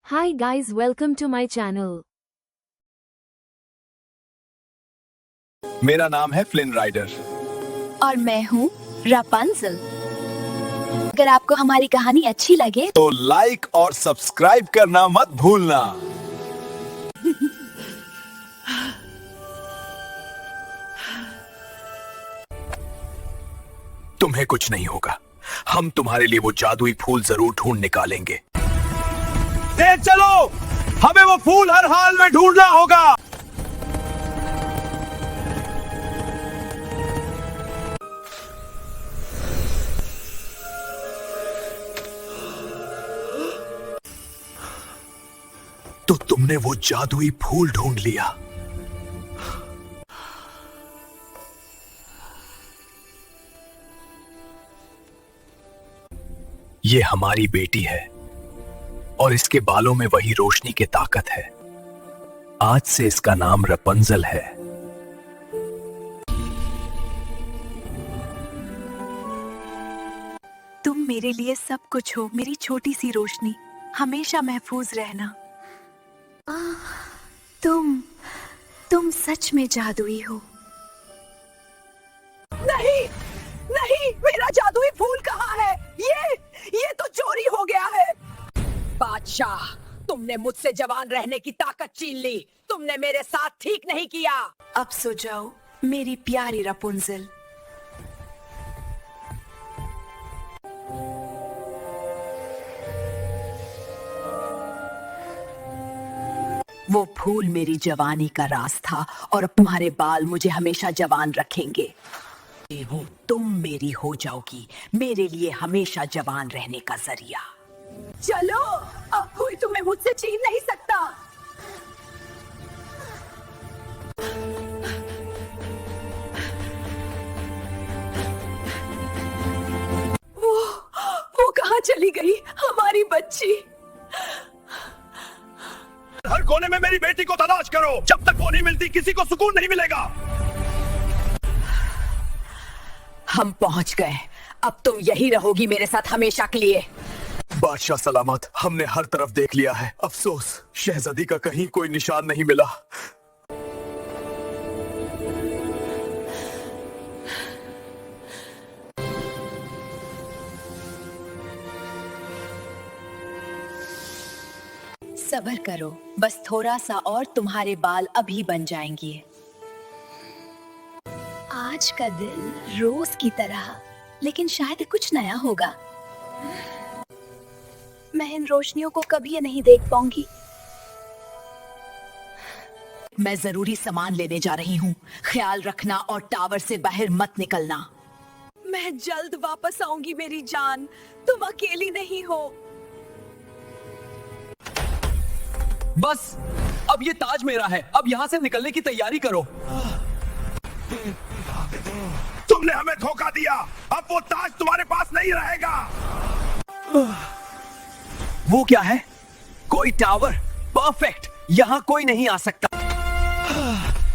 Hi guys, welcome to my channel. मेरा नाम है फ्लिन राइडर। और मैं हूँ रापुंज़ल। अगर आपको हमारी कहानी अच्छी लगे तो लाइक और सब्सक्राइब करना मत भूलना। तुम्हें कुछ नहीं होगा। हम तुम्हारे लिए वो जादुई फूल जरूर ढूंढ निकालेंगे। तेज चलो, हमें वो फूल हर हाल में ढूंढना होगा। तो तुमने वो जादुई फूल ढूंढ लिया। ये हमारी बेटी है और इसके बालों में वही रोशनी की ताकत है। आज से इसका नाम रापुंज़ल है। तुम मेरे लिए सब कुछ हो, मेरी छोटी सी रोशनी, हमेशा महफूज रहना। तुम सच में जादुई हो। नहीं, नहीं, मेरा जादुई फूल कहाँ है? ये तो चोरी हो गया है। बादशाह, तुमने मुझसे जवान रहने की ताकत छीन ली। तुमने मेरे साथ ठीक नहीं किया। अब सो जाओ मेरी प्यारी रापुंज़ल। वो फूल मेरी जवानी का राज था और अब तुम्हारे बाल मुझे हमेशा जवान रखेंगे। तुम मेरी हो जाओगी, मेरे लिए हमेशा जवान रहने का जरिया। चलो, अब कोई तुम्हें मुझसे छीन नहीं सकता। वो कहाँ चली गई हमारी बच्ची? हर कोने में मेरी बेटी को तलाश करो। जब तक वो नहीं मिलती किसी को सुकून नहीं मिलेगा। हम पहुंच गए। अब तुम यही रहोगी मेरे साथ हमेशा के लिए। बादशाह सलामत, हमने हर तरफ देख लिया है। अफसोस, शहजादी का कहीं कोई निशान नहीं मिला। सब्र करो, बस थोड़ा सा और तुम्हारे बाल अभी बन जाएंगे। आज का दिन रोज की तरह, लेकिन शायद कुछ नया होगा। मैं इन रोशनियों को कभी नहीं देख पाऊंगी। मैं जरूरी सामान लेने जा रही हूँ। ख्याल रखना और टावर से बाहर मत निकलना। मैं जल्द वापस आऊंगी मेरी जान। तुम अकेली नहीं हो। बस, अब ये ताज मेरा है। अब यहाँ से निकलने की तैयारी करो। तुमने हमें धोखा दिया। अब वो ताज तुम्हारे पास नहीं रहेगा। वो क्या है? कोई टावर। परफेक्ट, यहाँ कोई नहीं आ सकता।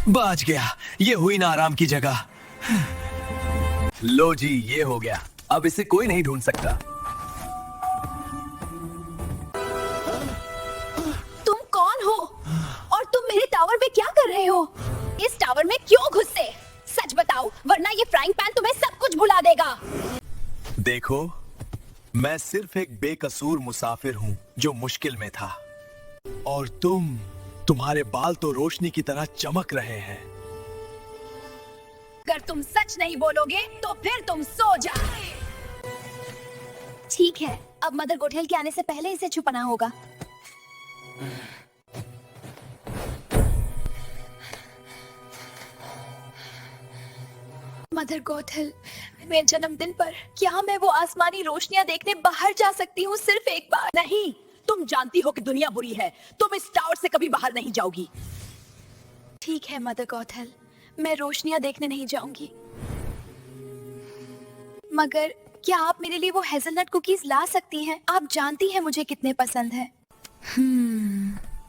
बच गया। ये हुई ना आराम की जगह। लो जी, ये हो गया। अब इसे कोई नहीं ढूंढ सकता। तुम कौन हो और तुम मेरे टावर में क्या कर रहे हो? इस टावर में क्यों घुसे? सच बताओ, वरना ये फ्राइंग पैन तुम्हें सब कुछ भुला देगा। देखो, मैं सिर्फ एक बेकसूर मुसाफिर हूँ जो मुश्किल में था। और तुम्हारे बाल तो रोशनी की तरह चमक रहे हैं। अगर तुम सच नहीं बोलोगे तो फिर तुम सो जाओ। ठीक है, अब मदर गोठेल के आने से पहले इसे छुपाना होगा। मदर गोठेल, मेरे जन्मदिन पर क्या मैं वो आसमानी रोशनियां देखने बाहर जा सकती हूँ सिर्फ एक बार? नहीं, तुम जानती हो कि दुनिया बुरी है। तुम इस टावर से कभी बाहर नहीं जाओगी। ठीक है मदर गोठेल, मैं रोशनियां देखने नहीं जाऊंगी। मगर क्या आप मेरे लिए वो हेज़लनट कुकीज ला सकती हैं? आप जानती हैं मुझे कितने पसंद है।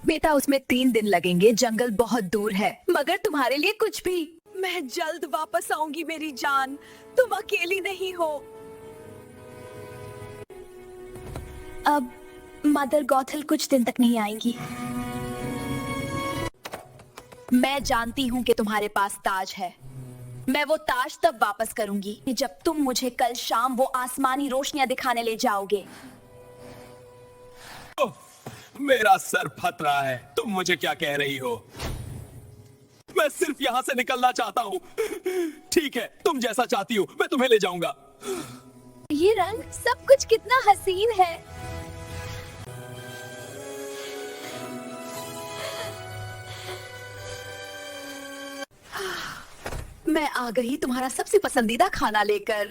बेटा, उसमें 3 दिन लगेंगे। जंगल बहुत दूर है। मगर तुम्हारे लिए कुछ भी। मैं जल्द वापस आऊंगी मेरी जान। तुम अकेली नहीं हो। अब मदर गॉथल कुछ दिन तक नहीं आएंगी। मैं जानती हूँ कि तुम्हारे पास ताज है। मैं वो ताज तब वापस करूंगी जब तुम मुझे कल शाम वो आसमानी रोशनियां दिखाने ले जाओगे। मेरा सर फट रहा है। तुम मुझे क्या कह रही हो? मैं सिर्फ यहाँ से निकलना चाहता हूँ। ठीक है, तुम जैसा चाहती हो मैं तुम्हें ले जाऊंगा। ये रंग सब कुछ कितना हसीन है। मैं आ गई तुम्हारा सबसे पसंदीदा खाना लेकर।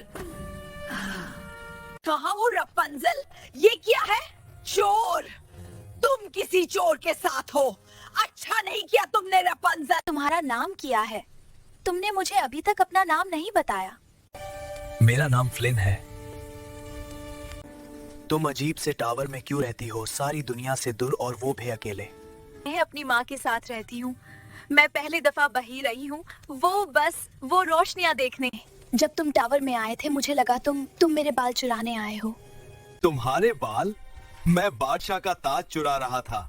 कहाँ वो रपुंज़ल? ये क्या है? चोर! तुम किसी चोर के साथ हो। अच्छा नहीं किया तुमने रपुंज़ल। तुम्हारा नाम क्या है? तुमने मुझे अभी तक अपना नाम नहीं बताया। मेरा नाम फ्लिन है। तुम अजीब से टावर में क्यों रहती हो, सारी दुनिया से दूर, और वो भी अकेले? मैं अपनी माँ के साथ रहती हूँ। मैं पहली दफा बही रही हूँ, वो रोशनियाँ देखने। जब तुम टावर में आए थे मुझे लगा तुम मेरे बाल चुराने आए हो। तुम्हारे बाल? मैं बादशाह का ताज चुरा रहा था।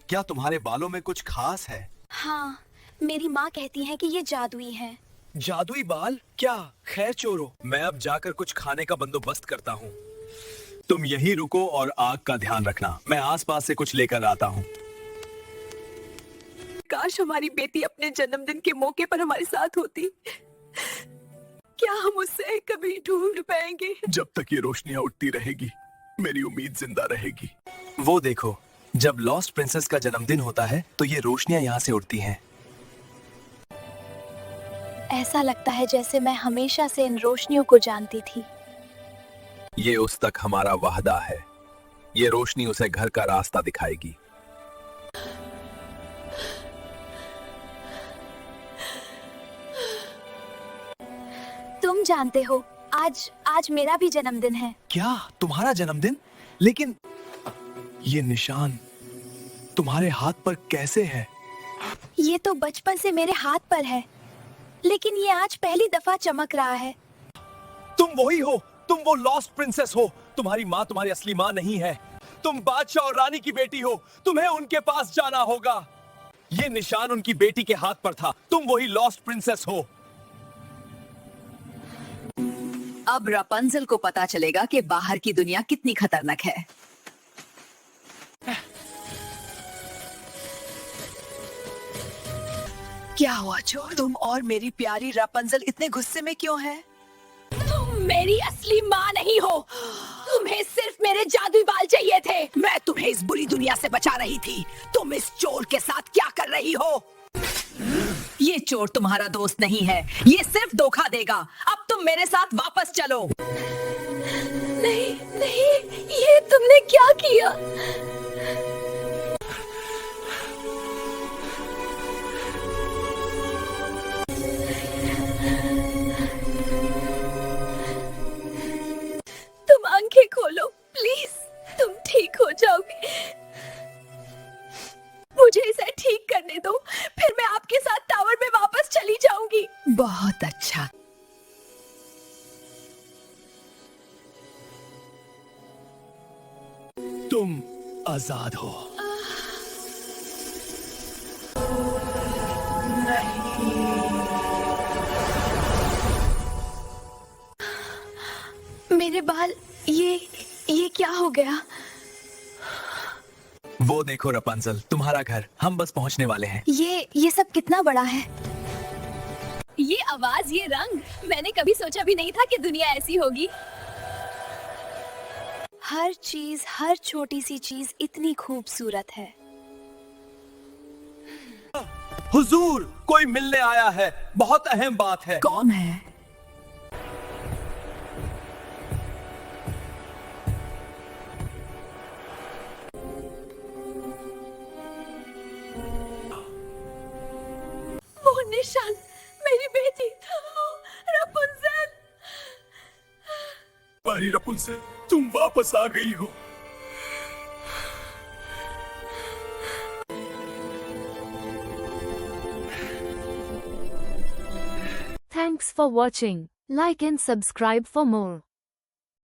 क्या तुम्हारे बालों में कुछ खास है? हाँ, मेरी माँ कहती है कि ये जादुई है। जादुई बाल? क्या? खैर चोरो, मैं अब जाकर कुछ खाने का बंदोबस्त करता हूँ। तुम यहीं रुको और आग का ध्यान रखना। मैं आसपास से कुछ लेकर आता हूँ। काश हमारी बेटी अपने जन्मदिन के मौके पर हमारे साथ होती। क्या हम उससे कभी ढूंढ पाएंगे? जब तक ये रोशनियां उठती रहेगी मेरी उम्मीद जिंदा रहेगी। वो देखो, जब लॉस्ट प्रिंसेस का जन्मदिन होता है तो ये रोशनियां यहाँ से उड़ती हैं। ऐसा लगता है जैसे मैं हमेशा से इन रोशनियों को जानती थी। ये उस तक हमारा वादा है। ये रोशनी उसे घर का रास्ता दिखाएगी। तुम जानते हो, आज मेरा भी जन्मदिन है। क्या? तुम्हारा जन्मदिन? लेकिन ये निशान तुम्हारे हाथ पर कैसे है? ये तो बचपन से मेरे हाथ पर है, लेकिन ये आज पहली दफा चमक रहा है। तुम वही हो, तुम वो लॉस्ट प्रिंसेस हो। तुम्हारी माँ तुम्हारी असली माँ नहीं है। तुम बादशाह और रानी की बेटी हो। तुम्हें उनके पास जाना होगा। ये निशान उनकी बेटी के हाथ पर था। तुम वही लॉस्ट प्रिंसेस हो। अब रपुंज़ल को पता चलेगा कि बाहर की दुनिया कितनी खतरनाक है। क्या हुआ चोर? तुम और मेरी प्यारी रपुंज़ल इतने गुस्से में क्यों हैं? तुम मेरी असली माँ नहीं हो। तुम्हें सिर्फ मेरे जादुई बाल चाहिए थे। मैं तुम्हें इस बुरी दुनिया से बचा रही थी। तुम इस चोर के साथ क्या कर रही हो? ये चोर तुम्हारा दोस्त नहीं है। ये सिर्फ धोखा देगा। अब तुम मेरे साथ वापस चलो। नहीं नहीं, ये तुमने क्या किया? तुम आंखें खोलो प्लीज, तुम ठीक हो जाओगे। मुझे इसे ठीक करने दो, फिर मैं आपके साथ टावर में वापस चली जाऊंगी। बहुत अच्छा। तुम आजाद हो। मेरे बाल, ये क्या हो गया? वो देखो रपुंज़ल, तुम्हारा घर। हम बस पहुंचने वाले हैं। ये सब कितना बड़ा है? ये आवाज, ये रंग, मैंने कभी सोचा भी नहीं था कि दुनिया ऐसी होगी। हर चीज, हर छोटी सी चीज इतनी खूबसूरत है। हुजूर, कोई मिलने आया है। बहुत अहम बात है। कौन है? वो निशान, मेरी बेटी रपुंज़ल। प्यारी रपुंज़ल, तुम वापस आ गई हो। Thanks for watching. Like and subscribe for more.